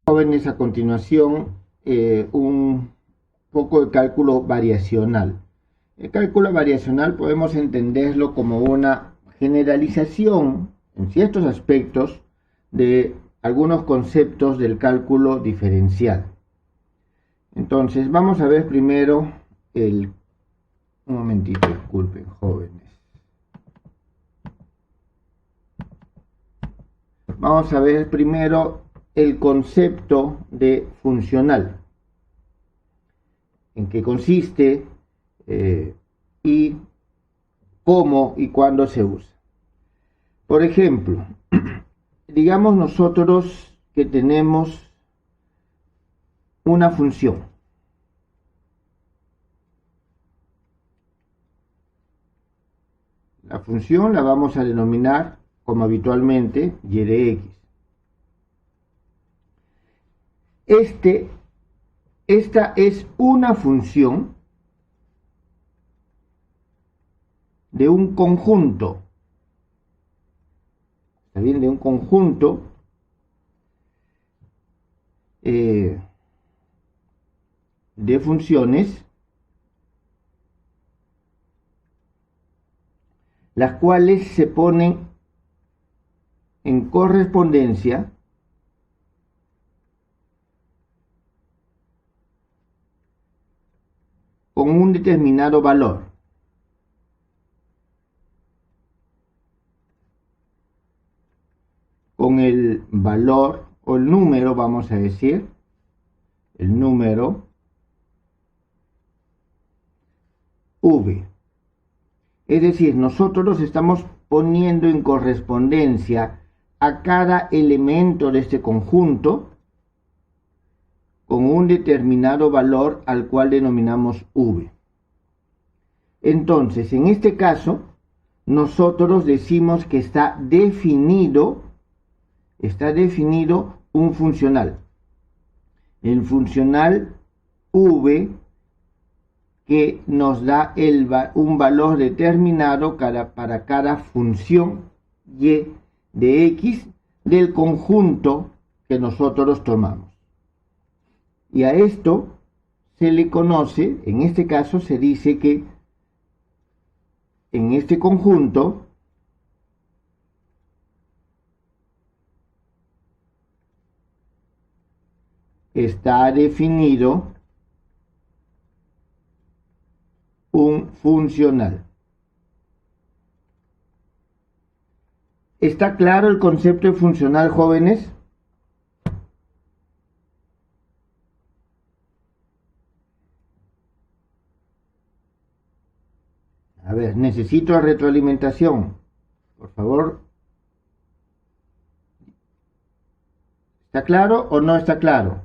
Jóvenes, a continuación un poco de cálculo variacional. El cálculo variacional podemos entenderlo como una generalización en ciertos aspectos de algunos conceptos del cálculo diferencial. Entonces vamos a ver primero un momentito, disculpen, jóvenes. Vamos a ver primero el concepto de funcional, en qué consiste y cómo y cuándo se usa. Por ejemplo, digamos nosotros que tenemos una función. La función la vamos a denominar como habitualmente y de x. Esta es una función de un conjunto, ¿está bien? De un conjunto de funciones, las cuales se ponen en correspondencia con un determinado valor. Con el valor o el número, vamos a decir, el número v. Es decir, nosotros estamos poniendo en correspondencia a cada elemento de este conjunto con un determinado valor al cual denominamos v. Entonces, en este caso, nosotros decimos que está definido un funcional. El funcional v que nos da un valor determinado para cada función y de x del conjunto que nosotros tomamos. Y a esto se le conoce, en este caso se dice que en este conjunto está definido un funcional. ¿Está claro el concepto de funcional, jóvenes? A ver, necesito retroalimentación. Por favor. ¿Está claro o no está claro?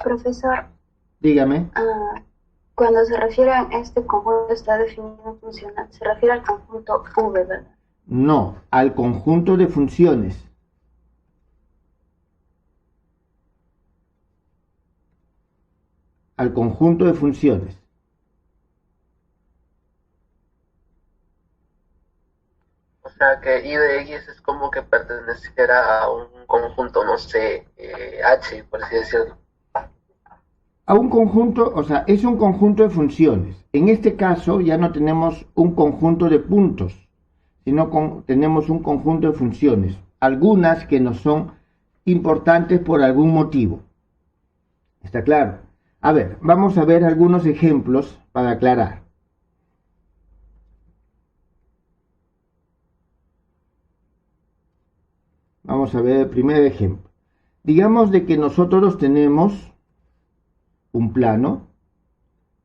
Profesor, Dígame. cuando se refiere a este conjunto está definido funcional, se refiere al conjunto V, ¿verdad? No, al conjunto de funciones. Al conjunto de funciones. O sea que I de X es como que perteneciera a un conjunto, no sé, H, por así decirlo. A un conjunto, o sea, es un conjunto de funciones. En este caso ya no tenemos un conjunto de puntos, sino tenemos un conjunto de funciones, algunas que nos son importantes por algún motivo. ¿Está claro? A ver, vamos a ver algunos ejemplos para aclarar. Vamos a ver el primer ejemplo. Digamos de que nosotros tenemos un plano,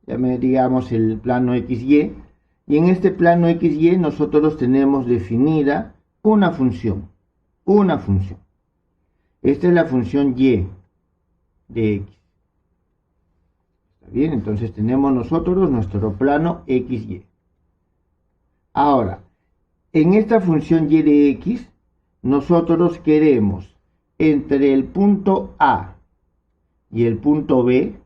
digamos el plano XY, y en este plano XY nosotros tenemos definida una función. Esta es la función Y de X. ¿Está bien? Entonces tenemos nosotros nuestro plano XY. Ahora, en esta función Y de X, nosotros queremos entre el punto A y el punto B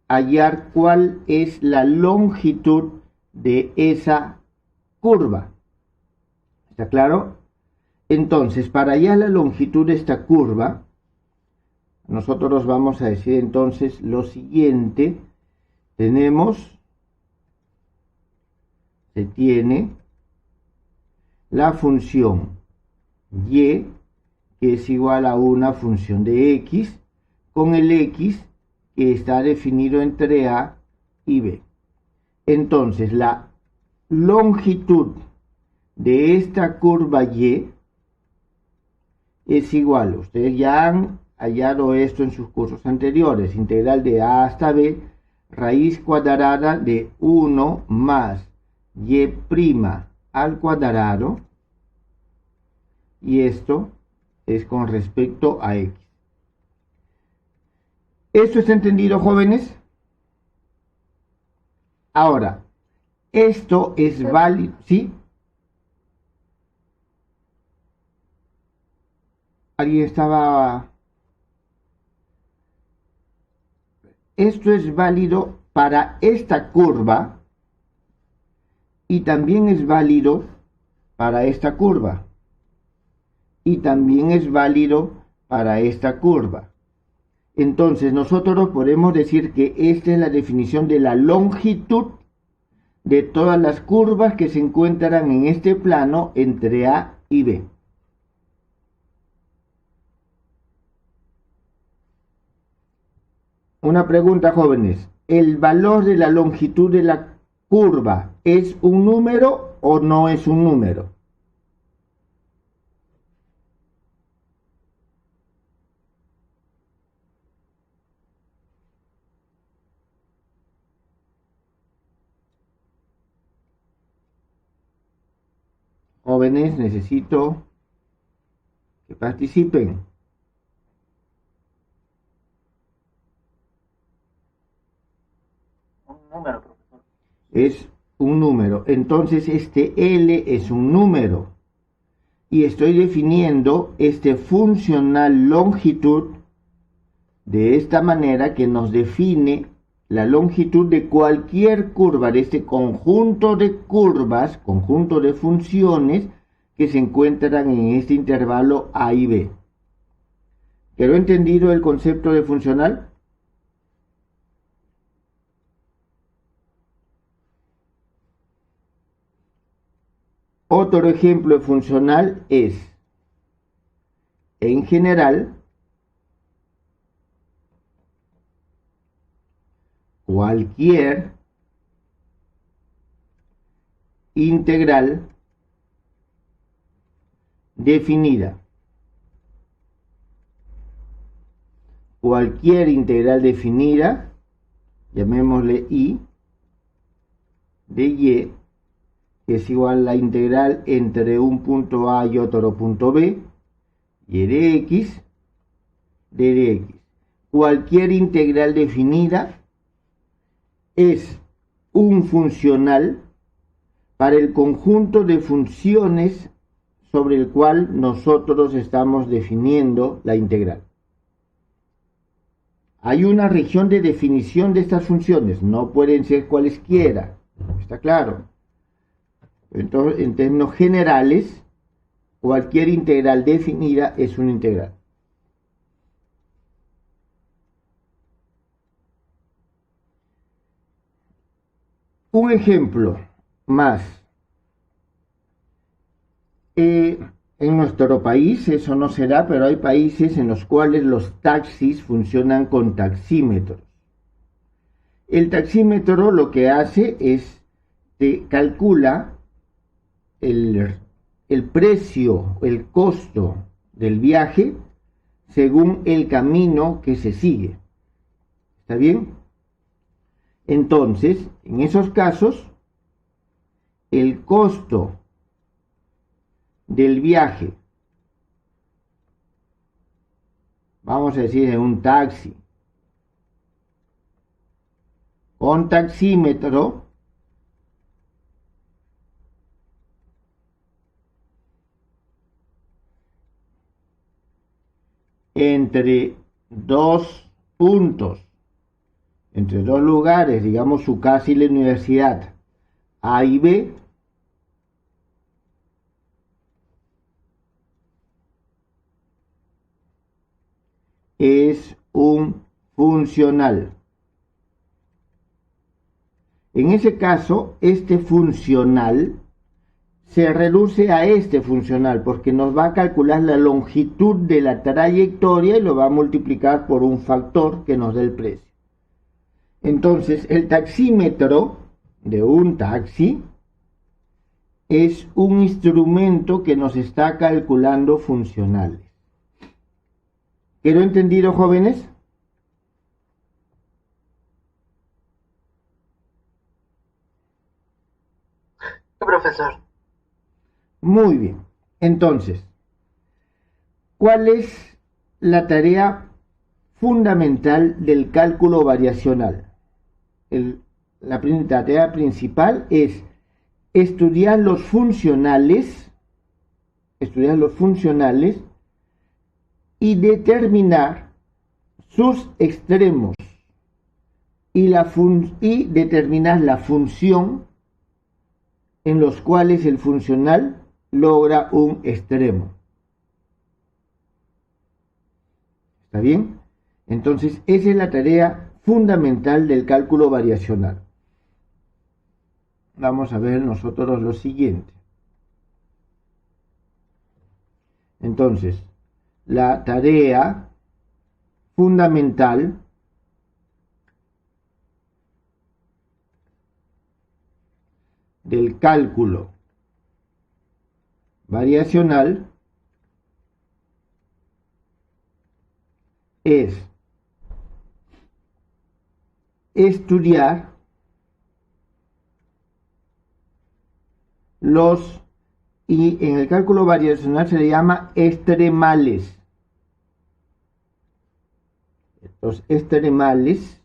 hallar cuál es la longitud de esa curva. ¿Está claro? Entonces, para hallar la longitud de esta curva, nosotros vamos a decir entonces lo siguiente. Se tiene la función y, que es igual a una función de x, con el x que está definido entre a y b. Entonces, la longitud de esta curva y es igual, ustedes ya han hallado esto en sus cursos anteriores, integral de a hasta b, raíz cuadrada de 1 más y' al cuadrado, y esto es con respecto a x. ¿Esto está entendido, jóvenes? Ahora, esto es válido, ¿sí? ¿Alguien estaba...? Esto es válido para esta curva y también es válido para esta curva y también es válido para esta curva. Entonces nosotros podemos decir que esta es la definición de la longitud de todas las curvas que se encuentran en este plano entre A y B. Una pregunta, jóvenes. ¿El valor de la longitud de la curva es un número o no es un número? Jóvenes, necesito que participen. Un número, profesor. Es un número. Entonces este L es un número. Y estoy definiendo este funcional longitud de esta manera, que nos define la longitud de cualquier curva de este conjunto de curvas, conjunto de funciones que se encuentran en este intervalo A y B. ¿Quedó entendido el concepto de funcional? Otro ejemplo de funcional es, en general, cualquier integral definida. Cualquier integral definida, llamémosle I, de Y, que es igual a la integral entre un punto A y otro punto B, y de X, de X. Cualquier integral definida es un funcional para el conjunto de funciones sobre el cual nosotros estamos definiendo la integral. Hay una región de definición de estas funciones, no pueden ser cualesquiera, ¿está claro? Entonces, en términos generales, cualquier integral definida es una integral. Un ejemplo más. En nuestro país eso no se da, pero hay países en los cuales los taxis funcionan con taxímetros. El taxímetro lo que hace es, te calcula el precio, el costo del viaje según el camino que se sigue. ¿Está bien? Entonces, en esos casos, el costo del viaje, vamos a decir en un taxi, con taxímetro, entre dos puntos, entre dos lugares, digamos su casa y la universidad, A y B, es un funcional. En ese caso, este funcional se reduce a este funcional porque nos va a calcular la longitud de la trayectoria y lo va a multiplicar por un factor que nos dé el precio. Entonces, el taxímetro de un taxi es un instrumento que nos está calculando funcionales. ¿Quedó entendido, jóvenes? Sí, profesor. Muy bien. Entonces, ¿cuál es la tarea fundamental del cálculo variacional? La tarea principal es estudiar los funcionales y determinar sus extremos y determinar la función en los cuales el funcional logra un extremo. ¿Está bien? Entonces, esa es la tarea fundamental del cálculo variacional. Vamos a ver nosotros lo siguiente. Entonces, la tarea fundamental del cálculo variacional es estudiar y en el cálculo variacional se le llama extremales. Los extremales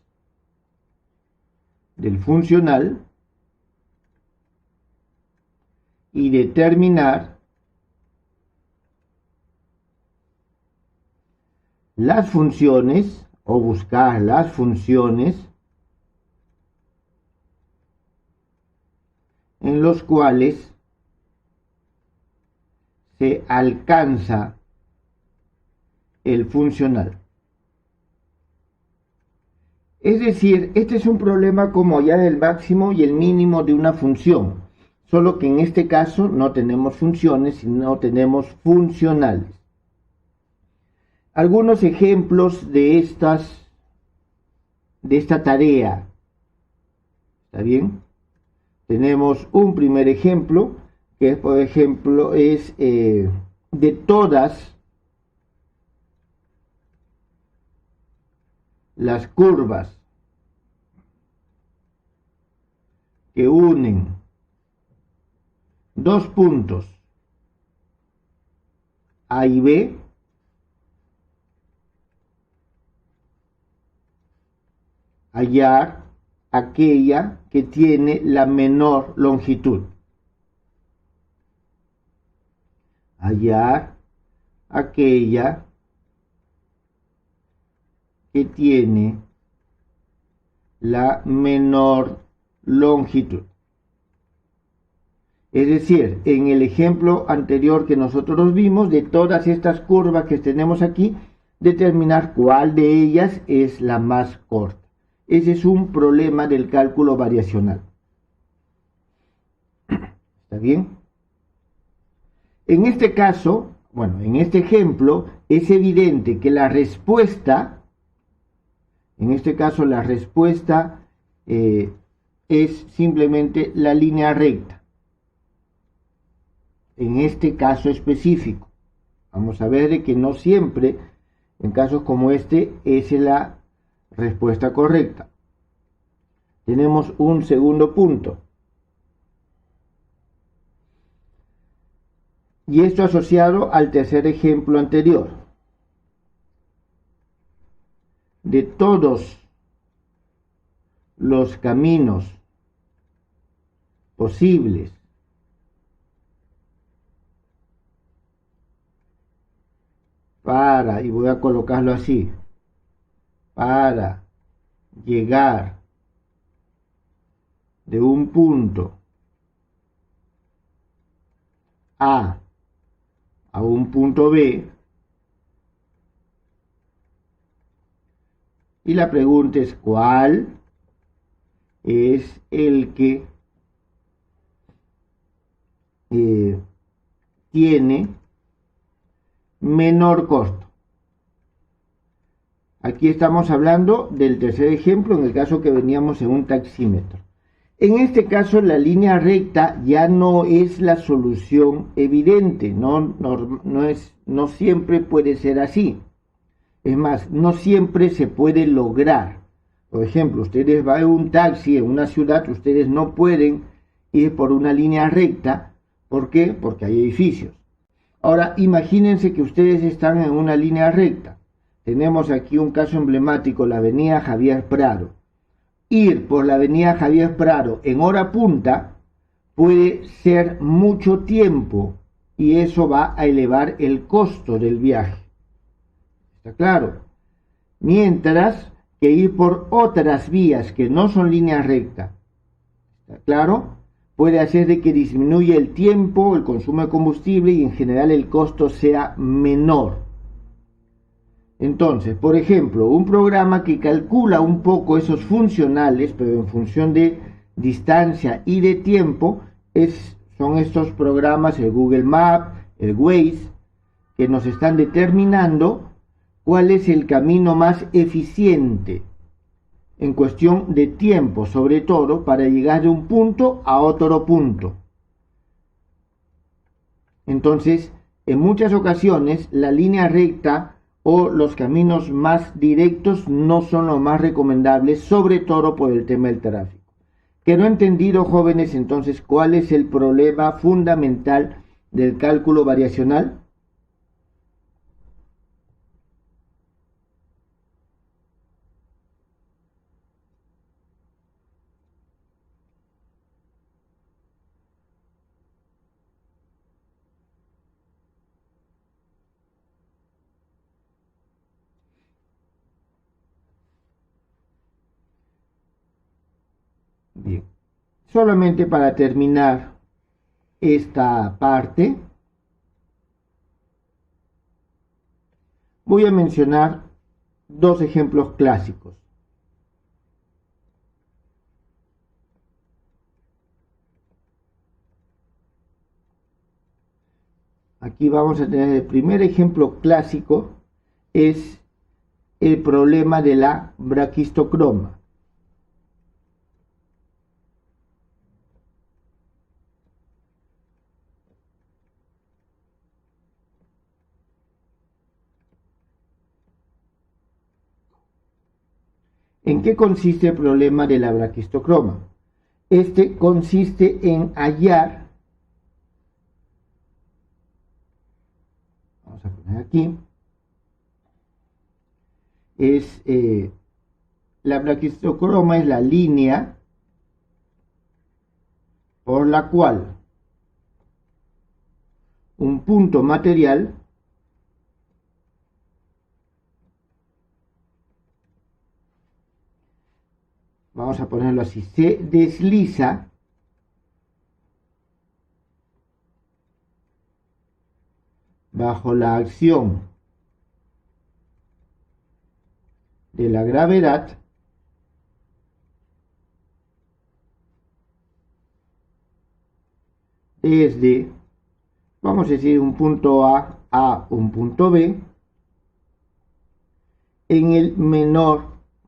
del funcional y determinar las funciones o buscar las funciones en los cuales se alcanza el funcional. Es decir, este es un problema como ya del máximo y el mínimo de una función, solo que en este caso no tenemos funciones, sino tenemos funcionales. Algunos ejemplos de esta tarea. ¿Está bien? Tenemos un primer ejemplo, que por ejemplo es de todas las curvas que unen dos puntos A y B, hallar aquella que tiene la menor longitud. Hallar aquella que tiene la menor longitud. Es decir, en el ejemplo anterior que nosotros vimos, de todas estas curvas que tenemos aquí, determinar cuál de ellas es la más corta. Ese es un problema del cálculo variacional. ¿Está bien? En este caso, bueno, en este ejemplo, es evidente que la respuesta, en este caso la respuesta es simplemente la línea recta. En este caso específico. Vamos a ver de que no siempre, en casos como este, es la respuesta correcta. Tenemos un segundo punto. Y esto asociado al tercer ejemplo anterior. De todos los caminos posibles para, y voy a colocarlo así, para llegar de un punto A un punto B, Y la pregunta es, ¿cuál es el que tiene menor costo? Aquí estamos hablando del tercer ejemplo, en el caso que veníamos en un taxímetro. En este caso, la línea recta ya no es la solución evidente, no siempre puede ser así. Es más, no siempre se puede lograr. Por ejemplo, ustedes van en un taxi en una ciudad, ustedes no pueden ir por una línea recta. ¿Por qué? Porque hay edificios. Ahora, imagínense que ustedes están en una línea recta. Tenemos aquí un caso emblemático, la avenida Javier Prado. Ir por la avenida Javier Prado en hora punta puede ser mucho tiempo y eso va a elevar el costo del viaje. ¿Está claro? Mientras que ir por otras vías que no son línea recta, ¿está claro? Puede hacer de que disminuya el tiempo, el consumo de combustible y en general el costo sea menor. Entonces, por ejemplo, un programa que calcula un poco esos funcionales, pero en función de distancia y de tiempo, son estos programas, el Google Maps, el Waze, que nos están determinando cuál es el camino más eficiente en cuestión de tiempo, sobre todo, para llegar de un punto a otro punto. Entonces, en muchas ocasiones, la línea recta o los caminos más directos no son los más recomendables, sobre todo por el tema del tráfico. ¿Quedó entendido, jóvenes, entonces cuál es el problema fundamental del cálculo variacional? Bien, solamente para terminar esta parte, voy a mencionar dos ejemplos clásicos. Aquí vamos a tener el primer ejemplo clásico, es el problema de la braquistocroma. ¿En qué consiste el problema de la braquistocroma? Este consiste en hallar, vamos a poner aquí, la braquistocroma es la línea por la cual un punto material vamos a ponerlo así, se desliza bajo la acción de la gravedad desde, vamos a decir, un punto a un punto B en el menor,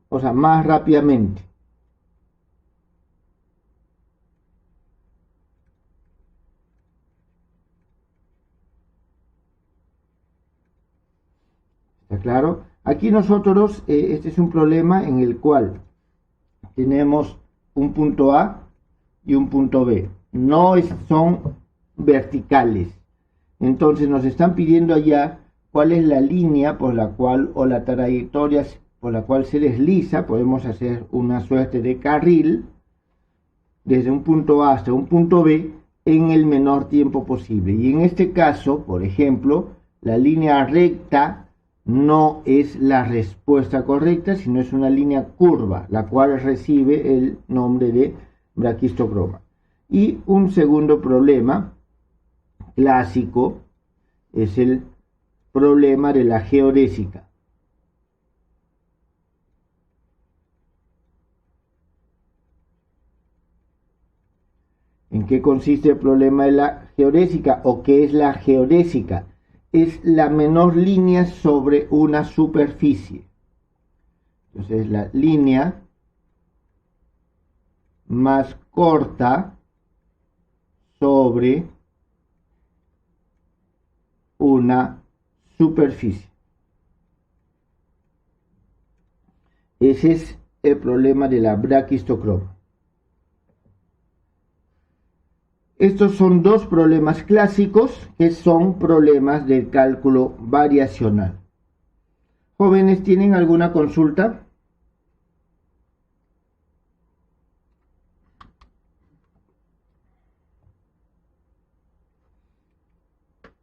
o sea, más rápidamente. ¿Está claro? Aquí nosotros, este es un problema en el cual tenemos un punto A y un punto B. No son verticales. Entonces nos están pidiendo allá cuál es la línea por la cual, o la trayectoria por la cual se desliza. Podemos hacer una suerte de carril desde un punto A hasta un punto B en el menor tiempo posible. Y en este caso, por ejemplo, la línea recta no es la respuesta correcta, sino es una línea curva, la cual recibe el nombre de braquistocroma. Y un segundo problema clásico es el problema de la geodésica. qué consiste el problema de la geodésica o qué es la geodésica? Es la menor línea sobre una superficie. Entonces, la línea más corta sobre una superficie. Ese es el problema de la braquistocroma. Estos son dos problemas clásicos que son problemas del cálculo variacional. Jóvenes, ¿tienen alguna consulta?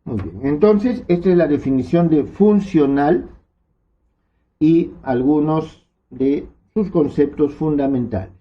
Muy bien, entonces esta es la definición de funcional y algunos de sus conceptos fundamentales.